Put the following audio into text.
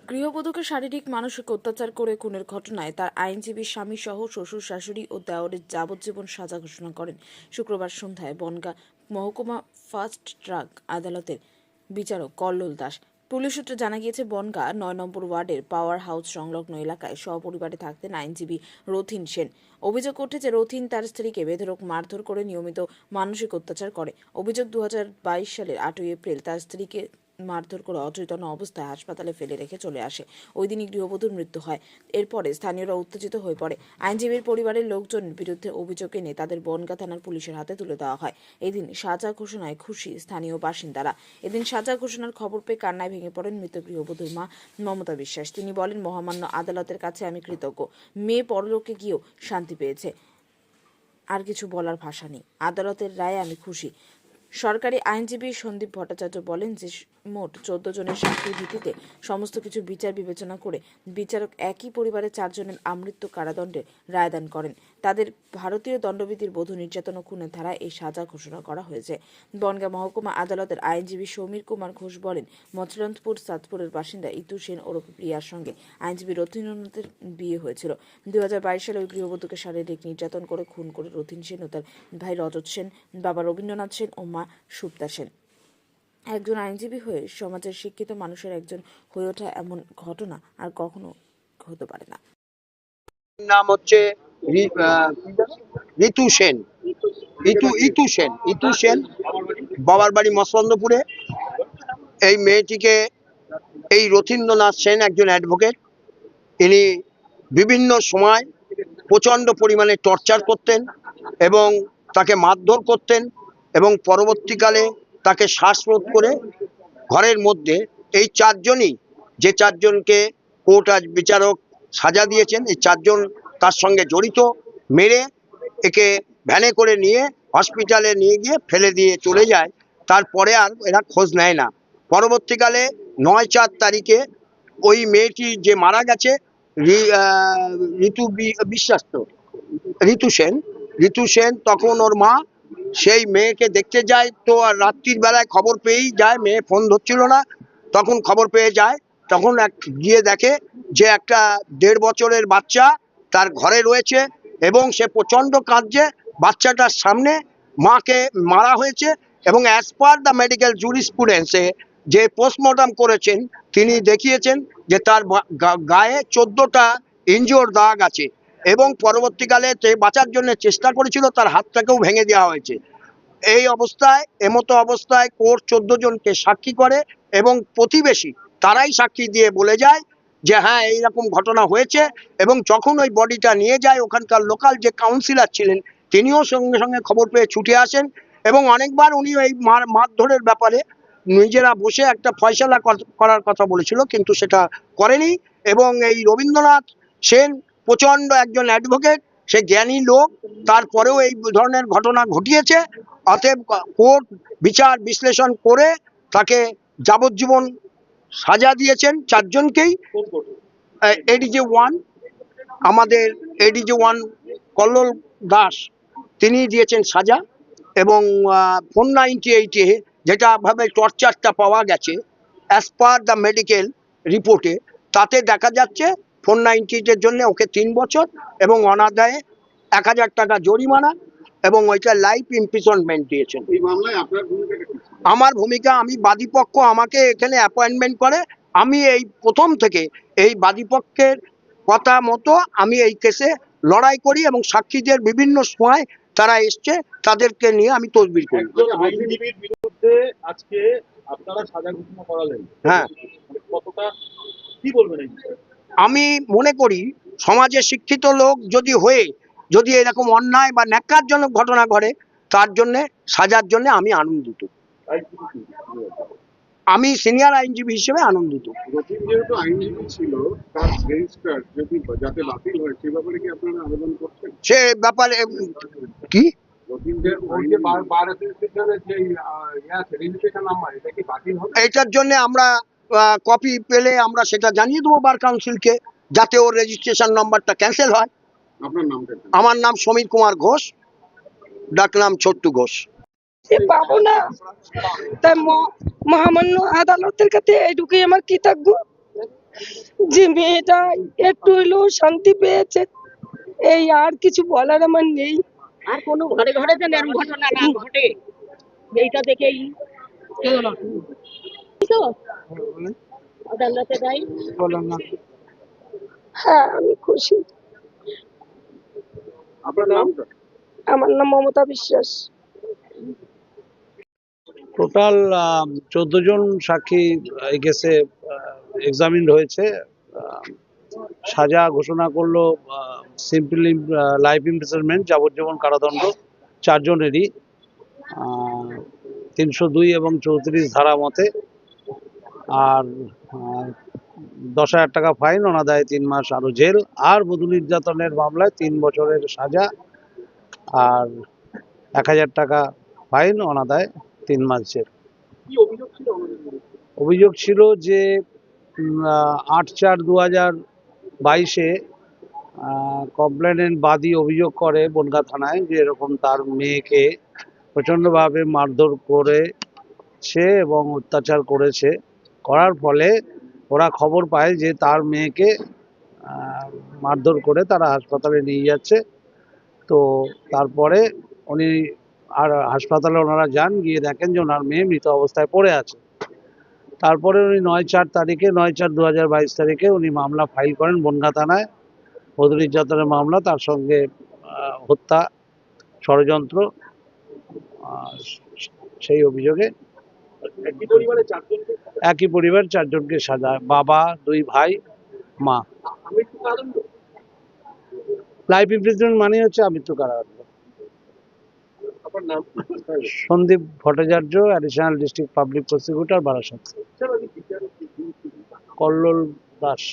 গৃহবধূকে শারীরিক মানসিক অত্যাচার করে খুনের ঘটনায় তার আইনজীবী স্বামী সহ শ্বশুর শাশুড়ি ও দেওরের যাবজ্জীবন সাজা ঘোষণা করেন শুক্রবার সন্ধ্যায় বনগাঁ মহকুমা ফাস্ট ট্র্যাক আদালতের বিচারক কল্লোল দাস। পুলিশ সূত্রে জানা গিয়েছে, বনগাঁ ৯ নম্বর ওয়ার্ডের পাওয়ার হাউস সংলগ্ন এলাকায় সপরিবারে থাকতেন আইনজীবী রথিন সেন। অভিযোগ উঠেছে, রথিন তার স্ত্রীকে বেধড়ক মারধর করে নিয়মিত মানসিক অত্যাচার করে। অভিযোগ, 2022 সালের 8ই এপ্রিল তার স্ত্রীকে মারধর করে অচেতন অবস্থায় হাসপাতালে ফেলে রেখে চলে আসে। ওই দিনই গৃহবধূর মৃত্যু হয়। এরপরে স্থানীয়রা উত্তেজিত হয়ে পড়ে। আইনজীবীর পরিবারের লোকজনের বিরুদ্ধে অভিযোগ এনে তাদের বনগাঁ থানার পুলিশের হাতে তুলে দেওয়া হয়। এদিন সাজা ঘোষণায় খুশি স্থানীয় বাসিন্দারা। এদিন সাজা ঘোষণার খবর পেয়ে কান্নায় ভেঙে পড়েন মৃত গৃহবধূর মা মমতা বিশ্বাস। তিনি বলেন, মহামান্য আদালতের কাছে আমি কৃতজ্ঞ। মেয়ে পরলোকে গিয়েও শান্তি পেয়েছে। আর কিছু বলার ভাষা নেই। আদালতের রায়ে আমি খুশি। সরকারি আইনজীবী সন্দীপ ভট্টাচার্য বলেন যে মোট 14 জনের সাক্ষীর ভিত্তিতে সমস্ত কিছু বিচার বিবেচনা করে বিচারক একই পরিবারের 4 জনের আমৃত্যু কারাদণ্ডের রায়দান করেন। তাদের ভারতীয় দণ্ডবিধির বধূ নির্যাতন ও খুনের ধারায় এই সাজা ঘোষণা করা হয়েছে। বনগাঁ মহকুমা আদালতের আইনজীবী সমীর কুমার ঘোষ বলেন, মচলন্দপুর সাতপুরের বাসিন্দা ইতু সেন ওরফে প্রিয়ার সঙ্গে আইনজীবী রথীন্দ্রনাথের বিয়ে হয়েছিল। 2022 সালে ওই গৃহবধূকে শারীরিক নির্যাতন করে খুন করে রথীন সেন ও তার ভাই রজত সেন, বাবা রবীন্দ্রনাথ সেন ও মা সুপ্তা সেন। একজন আইনজীবী হয়ে সমাজের শিক্ষিত মানুষের একজন হয়ে ওঠা এমন ঘটনা আর কখনো হতে পারে না। নাম হচ্ছে ঋতু সেন। ইতু সেন বাবার বাড়ি মসলন্দপুরে। এই মেয়েটিকে এই রথীন্দ্রনাথ সেন একজন অ্যাডভোকেট। ইনি বিভিন্ন সময় প্রচণ্ড পরিমাণে টর্চার করতেন এবং তাকে মারধর করতেন এবং পরবর্তীকালে তাকে শ্বাসরোধ করে ঘরের মধ্যে এই 4 জনই, যে 4 জনকে কোর্ট আজ বিচারক সাজা দিয়েছেন, এই 4 জন তার সঙ্গে জড়িত। মেরে একে ভ্যানে করে নিয়ে হসপিটালে নিয়ে গিয়ে ফেলে দিয়ে চলে যায়। তারপরে আর এরা খোঁজ নেয় না। পরবর্তীকালে 9/4 তারিখে ওই মেয়েটি যে মারা গেছে, ঋতু সেন, তখন ওর মা সেই মেয়েকে দেখতে যায়। তো আর রাত্রির বেলায় খবর পেয়েই যায়, মেয়ে ফোন ধরছিল না, তখন খবর পেয়ে যায়। তখন গিয়ে দেখে যে একটা 1.5 বছরের বাচ্চা তার ঘরে রয়েছে এবং সে প্রচণ্ড কাঁদছে। বাচ্চাটার সামনে মাকে মারা হয়েছে এবং অ্যাজ পার দ্য মেডিকেল জুরিসপ্রুডেন্সে যে পোস্টমর্টম করেছেন তিনি দেখিয়েছেন যে তার গায়ে 14টা ইনজিওর দাগ আছে এবং পরবর্তীকালে বাঁচার জন্য চেষ্টা করেছিল, তার হাতটাকেও ভেঙে দেওয়া হয়েছে। এই অবস্থায়, এমতো অবস্থায় কোর্ট 14 জনকে সাক্ষী করে এবং প্রতিবেশী তারাই সাক্ষী দিয়ে বলে যায় যে হ্যাঁ এইরকম ঘটনা হয়েছে। এবং যখন ওই বডিটা নিয়ে যায়, ওখানকার লোকাল যে কাউন্সিলর ছিলেন তিনিও সঙ্গে সঙ্গে খবর পেয়ে ছুটে আসেন এবং অনেকবার উনি এই মারধরের ব্যাপারে নিজেরা বসে একটা ফয়সালা করার কথা বলেছিল, কিন্তু সেটা করেনি। এবং এই রবীন্দ্রনাথ সেন প্রচণ্ড একজন অ্যাডভোকেট, সে জ্ঞানী লোক, তারপরেও এই ধরনের ঘটনা ঘটিয়েছে। অতএব কোর্ট বিচার বিশ্লেষণ করে তাকে যাবজ্জীবন সাজা দিয়েছেন 4 জনকেই। এডিজে 1 আমাদের এডিজে 1 কল্লোল দাস তিনি দিয়েছেন সাজা। এবং 498-এ যেটা ভাবে টর্চারটা পাওয়া গেছে অ্যাজ পার দ্য মেডিকেল রিপোর্টে, তাতে দেখা যাচ্ছে 498-এর জন্য ওকে 3 বছর এবং অনাদায়ে 1000 টাকা জরিমানা এবং ওইটা লাইফ ইমপ্রিজনমেন্ট দিয়েছেন। আমার ভূমিকা, আমি বাদীপক্ষ, আমাকে এখানে অ্যাপয়েন্টমেন্ট করে আমি এই প্রথম থেকে এই বাদীপক্ষের কথা মতো আমি এই কেসে লড়াই করি এবং সাক্ষীদের বিভিন্ন সময় তারা এসছে, তাদেরকে নিয়ে আমি তদবির করি। আইনজীবীর বিরুদ্ধে আজকে আপনারা সাজা ঘোষণা করালেন, হ্যাঁ, কতটা কি বলবেন? আমি মনে করি সমাজে শিক্ষিত লোক যদি এরকম অন্যায় বা ন্যাক্কারজনক ঘটনা ঘটে, তার জন্য সাজার জন্য আমি আনন্দিত। আমি সিনিয়র আইনজীবী হিসেবে আনন্দিত। যেহেতু আইনজীবী ছিল, তার রেজিস্টার যদি যাতে বাতিল হয় সে ব্যাপারে কি আপনারা আবেদন করছেন? সে ব্যাপারে কি এটার জন্য আমরা কপি পেলে আমরা সেটা জানিয়ে দেবো বার কাউন্সিলকে, যাতে ওর রেজিস্ট্রেশন নাম্বারটা ক্যান্সেল হয়। আপনার নামটা? আমার নাম সমীর কুমার ঘোষ, ডাকনাম ছোট্টু ঘোষ। পাবো না, তাই মহামান্য আদালতের কাছে এইটুকুই আমার কৃতজ্ঞ। যে মেয়েটা একটু হইলেও শান্তি পেয়েছে, এই আর কিছু বলার আমার নেই। আর কোনো ঘরে ঘরে যেন এরকম ঘটনা না ঘটে, এইটা দেখেই তো আদালতে দেয়। হ্যাঁ, আমি খুশি। আপনার নামটা? আমার নাম মমতা বিশ্বাস। টোটাল 14 জন সাক্ষী এই কেসে এক্সামিন্ড হয়েছে। আহ, সাজা ঘোষণা করলো সিম্পল লাইফ ইমপ্রিজনমেন্ট, যাবজ্জীবন কারাদণ্ড চারজনেরই 302 এবং 34 ধারা মতে। আর 10,000 টাকা ফাইন, অনাদায়ে 3 মাস আরো জেল। আর বধূ নির্যাতনের মামলায় 3 বছরের সাজা আর 1,000 টাকা ফাইন, অনাদায়ে 3 মাস জেল। অভিযোগ ছিল যে 8/4/2022-এ কমপ্লেনেন্ট বাদী অভিযোগ করে বনগাঁ থানায় যে এরকম তার মেয়েকে প্রচণ্ডভাবে মারধর করেছে এবং অত্যাচার করেছে। করার ফলে ওরা খবর পায় যে তার মেয়েকে মারধর করে তারা হাসপাতালে নিয়ে যাচ্ছে। তো তারপরে উনি আর হাসপাতালে ওনারা যান, গিয়ে দেখেন যে ওনার মেয়ে মৃত অবস্থায় পড়ে আছে। তারপরে উনি 9/4/2022 উনি মামলা ফাইল করেন বনগাঁ থানায়, বধূ নির্যাতনের মামলা, তার সঙ্গে হত্যা, ষড়যন্ত্র, সেই অভিযোগে একই পরিবার 4 জনকে সাজা, বাবা, 2 ভাই, মা। লাইফ ইমপ্রিজনমেন্ট মানে হচ্ছে আমৃত্যু কারাদণ্ড। আপনার নাম? Sandip Bhattacharya, additional district public prosecutor, Barasat. Kallol Das.